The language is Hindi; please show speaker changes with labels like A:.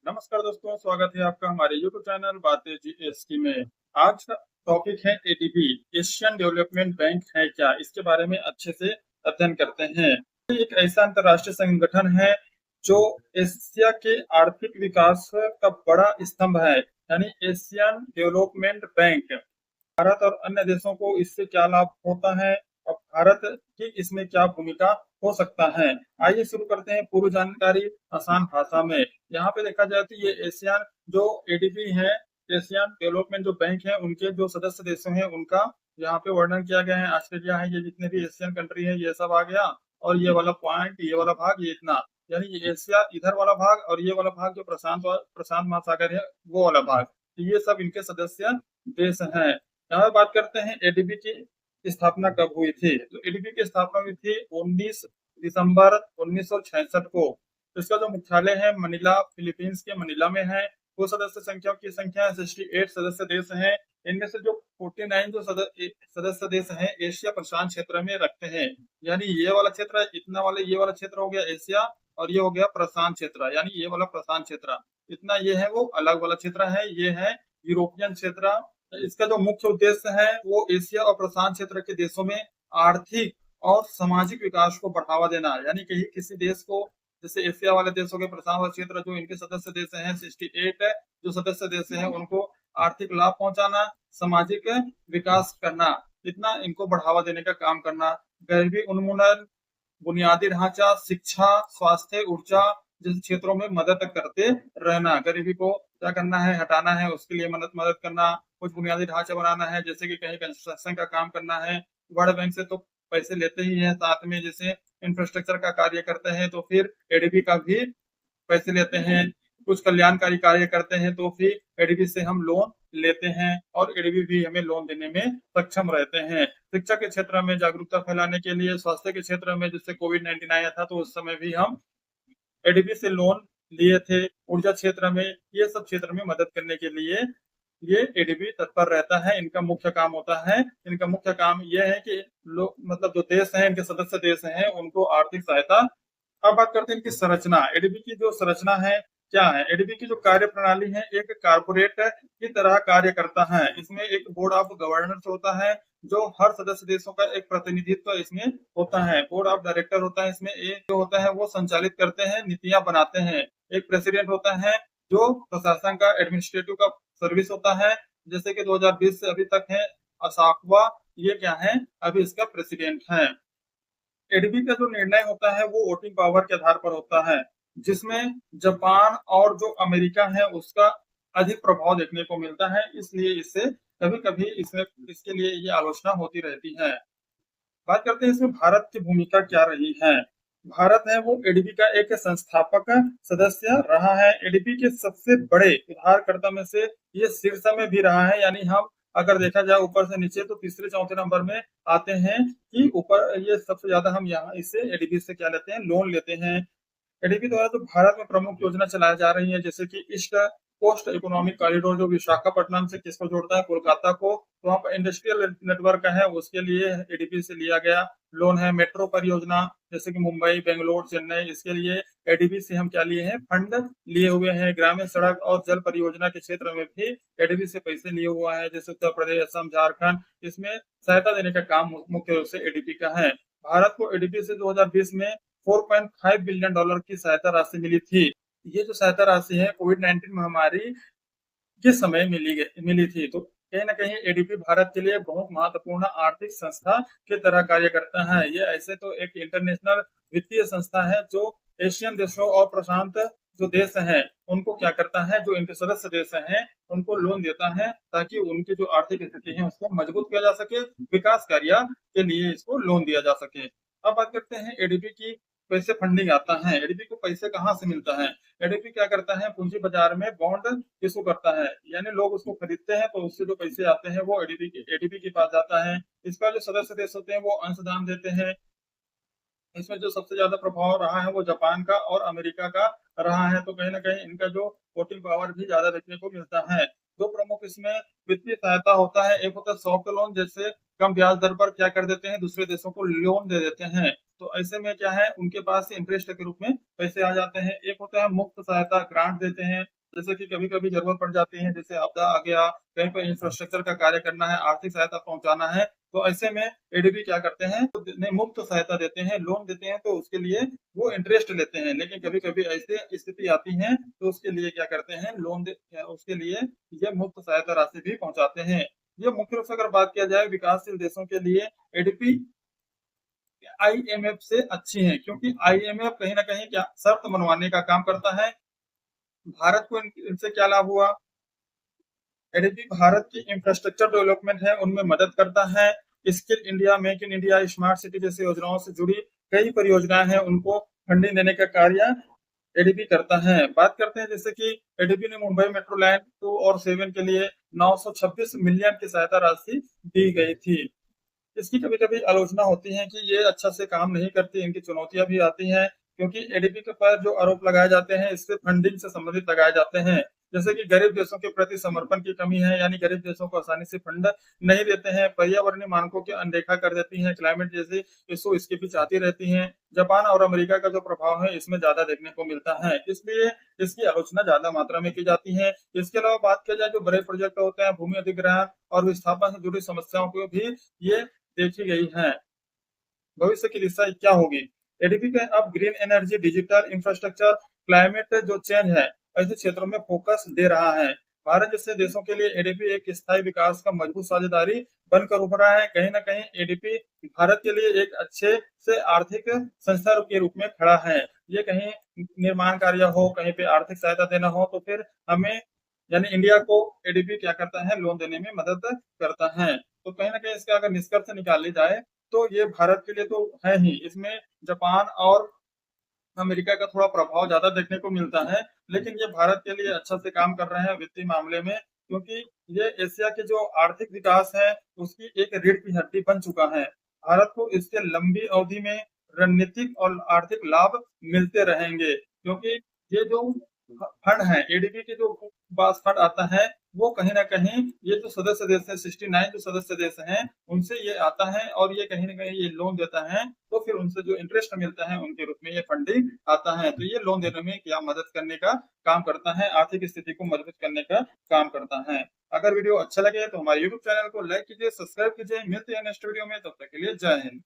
A: नमस्कार दोस्तों, स्वागत है आपका हमारे YouTube चैनल बातें जीएसटी में। आज का टॉपिक है एडीबी, एशियन डेवलपमेंट बैंक है क्या, इसके बारे में अच्छे से अध्ययन करते हैं। ये एक ऐसा अंतर्राष्ट्रीय संगठन है जो एशिया के आर्थिक विकास का बड़ा स्तंभ है, यानी एशियन डेवलपमेंट बैंक। भारत और अन्य देशों को इससे क्या लाभ होता है और भारत की इसमें क्या भूमिका हो सकता है। आइए शुरू करते हैं पूरी जानकारी आसान भाषा में। यहाँ पे देखा जाए तो ये एशियन जो एडीबी है, एशियन डेवलपमेंट जो बैंक है, उनके जो सदस्य देशों हैं उनका यहाँ पे वर्णन किया गया है। ऑस्ट्रेलिया है, ये जितने भी एशियन कंट्री है ये सब आ गया, और ये वाला पॉइंट, ये वाला भाग, ये इतना, यानी ये एशिया इधर वाला भाग, और ये वाला भाग जो प्रशांत महासागर है वो वाला भाग, तो ये सब इनके सदस्य देश हैं। यहाँ बात करते हैं एडीबी की स्थापना कब हुई थी। तो एडीबी की स्थापना हुई थी 19 दिसंबर 1966 को। इसका जो मुख्यालय है मनीला, फिलीपींस के मनीला में है। कुल सदस्य संख्या की संख्या 68 सदस्य देश हैं। इनमें से जो 49 जो सदस्य देश हैं एशिया प्रशांत क्षेत्र में रखते हैं, यानी ये वाला क्षेत्र, इतना वाला ये वाला क्षेत्र हो गया एशिया, और ये हो गया प्रशांत क्षेत्र, यानी ये वाला प्रशांत क्षेत्र, इतना ये है वो अलग वाला क्षेत्र है, ये है यूरोपियन क्षेत्र। इसका जो मुख्य उद्देश्य है वो एशिया और प्रशांत क्षेत्र के देशों में आर्थिक और सामाजिक विकास को बढ़ावा देना, यानी कहीं किसी देश को, जैसे एशिया वाले देशों के प्रशांत वाले क्षेत्र जो इनके सदस्य देश हैं 68 जो सदस्य देश हैं उनको आर्थिक लाभ पहुंचाना, सामाजिक विकास करना, इतना इनको बढ़ावा देने का काम करना, गरीबी उन्मूलन, बुनियादी ढांचा, शिक्षा, स्वास्थ्य, ऊर्जा जैसे क्षेत्रों में मदद करते रहना, गरीबी को क्या करना है, हटाना है, उसके लिए मदद करना, कुछ बुनियादी ढांचा बनाना है, जैसे कि कहीं कंस्ट्रक्शन का काम करना है, वर्ल्ड बैंक से तो पैसे लेते ही है, साथ में जैसे इंफ्रास्ट्रक्चर का कार्य करते हैं तो फिर एडीबी का भी पैसे लेते हैं, कुछ कल्याणकारी कार्य करते हैं तो फिर एडीबी से हम लोन लेते हैं, और एडीबी भी हमें लोन देने में सक्षम रहते हैं। शिक्षा के क्षेत्र में जागरूकता फैलाने के लिए, स्वास्थ्य के क्षेत्र में जैसे कोविड-19 आया था तो उस समय भी हम एडीबी से लोन लिए थे। ऊर्जा क्षेत्र में, ये सब क्षेत्र में मदद करने के लिए ये एडीबी तत्पर रहता है। इनका मुख्य काम होता है, इनका मुख्य काम ये है कि लोग, मतलब जो देश हैं, इनके सदस्य देश हैं, उनको आर्थिक सहायता। अब बात करते हैं इनकी संरचना। एडीबी की जो संरचना है क्या है, एडीबी की जो कार्य प्रणाली है एक कारपोरेट की तरह कार्य करता है। इसमें एक बोर्ड ऑफ गवर्नर्स होता है जो हर सदस्य देशों का एक प्रतिनिधित्व इसमें होता है। बोर्ड ऑफ डायरेक्टर होता है, इसमें एक जो होता है वो संचालित करते हैं, नीतियां बनाते हैं। एक प्रेसिडेंट होता है जो प्रशासन का, एडमिनिस्ट्रेटिव का सर्विस होता है, जैसे कि 2020 से अभी तक है असाकवा, ये क्या है, अभी इसका प्रेसिडेंट है। एडीबी का जो निर्णय होता है वो वोटिंग पावर के आधार पर होता है, जिसमें जापान और जो अमेरिका है उसका अधिक प्रभाव देखने को मिलता है, इसलिए इससे कभी कभी इसमें इसके लिए ये आलोचना होती रहती है। बात करते हैं इसमें भारत की भूमिका क्या रही है। भारत है वो एडीबी का एक संस्थापक सदस्य रहा है। एडीबी के सबसे बड़े उधारकर्ता में से ये शीर्ष में भी रहा है, यानी हम अगर देखा जाए ऊपर से नीचे तो तीसरे चौथे नंबर में आते हैं कि ऊपर ये सबसे ज्यादा हम यहाँ इससे एडीबी से क्या लेते हैं, लोन लेते हैं। एडीबी द्वारा तो भारत में प्रमुख योजना चलाई जा रही है, जैसे कि ईस्ट कोस्ट इकोनॉमिक कॉरिडोर जो विशाखापट्टनम से किसको जोड़ता है, कोलकाता को, तो वहाँ पर इंडस्ट्रियल नेटवर्क है, उसके लिए एडीबी से लिया गया लोन है। मेट्रो परियोजना जैसे कि मुंबई, बेंगलोर, चेन्नई, इसके लिए एडीबी से हम क्या लिए हैं, फंड लिए हुए हैं। ग्रामीण सड़क और जल परियोजना के क्षेत्र में भी एडीबी से पैसे लिए हुआ है, जैसे उत्तर प्रदेश, असम, झारखंड, इसमें सहायता देने का काम मुख्य रूप से एडीबी का है। भारत को एडीबी से 2020 में $4.5 बिलियन की सहायता राशि मिली थी। ये जो सहायता राशि है कोविड-19 महामारी के समय मिली थी, तो कहीं ना कहीं एडीबी भारत के लिए बहुत महत्वपूर्ण आर्थिक संस्था की तरह कार्य करता है। ये ऐसे तो एक इंटरनेशनल वित्तीय संस्था है जो एशियन देशों और प्रशांत जो देश हैं उनको क्या करता है, जो इनके सदस्य देश हैं उनको लोन देता है ताकि उनकी जो आर्थिक स्थिति है उसको मजबूत किया जा सके, विकास कार्य के लिए इसको लोन दिया जा सके। अब बात करते हैं एडीबी की कैसे फंडिंग आता है, एडीबी को पैसे कहाँ से मिलता है। एडीबी क्या करता है, पूंजी बाजार में बॉन्ड इशू करता है, यानी लोग उसको खरीदते हैं तो उससे जो पैसे आते हैं वो एडीबी के पास जाता है। इसका जो सदस्य देश होते हैं वो अंशदान देते हैं। इसमें जो सबसे ज्यादा प्रभाव रहा है वो जापान का और अमेरिका का रहा है, तो कहीं ना कहीं इनका जो वोटिंग पावर भी ज्यादा देखने को मिलता है। दो प्रमुख इसमें वित्तीय सहायता होता है, एक होता है सॉफ्ट लोन, जैसे कम ब्याज दर पर क्या कर देते हैं, दूसरे देशों को लोन दे देते हैं, तो ऐसे में क्या है उनके पास इंटरेस्ट के रूप में पैसे आ जाते हैं। एक होता है मुफ्त सहायता, ग्रांट देते हैं, जैसे कि कभी-कभी ज़रूरत पड़ जाती है, जैसे आपदा आ गया, कहीं पे इंफ्रास्ट्रक्चर का कार्य करना है, आर्थिक सहायता पहुँचाना है, तो ऐसे में एडीबी क्या करते हैं, तो नहीं मुफ्त सहायता देते हैं, लोन देते हैं, तो उसके लिए वो इंटरेस्ट लेते हैं। लेकिन कभी-कभी ऐसे स्थिति आती है, तो उसके लिए क्या करते हैं, उसके लिए ये मुफ्त सहायता राशि भी पहुँचाते हैं। ये मुख्य रूप से अगर बात किया जाए विकासशील देशों के लिए एडीबी आईएमएफ से अच्छी हैं, क्योंकि आईएमएफ कहीं न कहीं क्या शर्त मनवाने का काम करता है। भारत को इनसे क्या लाभ हुआ? एडीबी भारत की इंफ्रास्ट्रक्चर डेवलपमेंट है, उनमें मदद करता है। Skill India, make in India, smart city जैसी योजनाओं से जुड़ी कई परियोजनाएं हैं, उनको फंडिंग देने का कार्य एडीबी करता है। बात करते हैं जैसे कि एडीबी ने मुंबई मेट्रो लाइन 2 और 7 के लिए 926 मिलियन की सहायता राशि दी गई थी। इसकी कभी-कभी आलोचना होती है कि ये अच्छा से काम नहीं करती, इनकी चुनौतियाँ भी आती हैं, क्योंकि एडीबी के पर जो आरोप लगाए जाते हैं, इससे फंडिंग से संबंधित लगाए जाते हैं। जैसे कि गरीब देशों के प्रति समर्पण की कमी है, यानी गरीब देशों को आसानी से फंड नहीं देते हैं, पर्यावरणीय मानकों की अनदेखा कर देती हैं, क्लाइमेट जैसी इश्यू इसके पीछे आती रहती हैं। जापान और अमेरिका का जो प्रभाव है, इसमें ज़्यादा देखने को मिलता है, इसलिए इसकी आलोचना ज़्यादा मात्रा में की जाती है। इसके अलावा बात किया जाए जो बड़े प्रोजेक्ट होते हैं, भूमि अधिग्रहण और विस्थापन से जुड़ी समस्याओं को भी ये देखी गई हैं। भविष्य की दिशा क्या होगी? एडीबी का अब green energy, digital infrastructure, climate जो चेंज है, ऐसे क्षेत्रों में फोकस दे रहा है। भारत जैसे देशों के लिए एडीबी एक स्थायी विकास का मजबूत साझेदारी बनकर उभरा है। कहीं न कहीं एडीबी भारत के लिए एक अच्छे से आर्थिक संस्था के रूप में खड़ा है। ये कहीं निर्माण कार्य हो, कहीं पे आर्थिक सहायता देना हो, तो फिर हमें यानी इंडिया को एडीबी क्या करता है, लोन देने में मदद करता है। तो कहीं न कहीं इसका अगर निष्कर्ष निकाली जाए, तो ये भारत के लिए तो है ही, इसमें जापान और अमेरिका का थोड़ा प्रभाव ज़्यादा देखने को मिलता है, लेकिन ये भारत के लिए अच्छा से काम कर रहे हैं वित्तीय मामले में, क्योंकि ये एशिया के जो आर्थिक विकास है, उसकी एक रीढ़ की हड्डी बन चुका है। भारत को इससे लंबी अवधि में रणनीतिक और आर्थिक लाभ मिलते रहेंगे, क्योंकि ये जो फंड है, एडीबी के जो पास फंड आता है, वो कहीं न कहीं ये जो सदस्य देश है, 69 जो सदस्य देश हैं, उनसे ये आता है और ये कहीं न कहीं ये लोन देता है, तो फिर उनसे जो इंटरेस्ट मिलता है, उनके रूप में ये फंडिंग आता है। तो ये लोन देने में क्या मदद करने का काम करता है, आर्थिक स्थिति को मजबूत करने का काम करता है। अगर वीडियो अच्छा लगे तो हमारे यूट्यूब चैनल को लाइक कीजिए, सब्सक्राइब कीजिए। मिलते हैं नेक्स्ट वीडियो में, तब तक के लिए जय हिंद।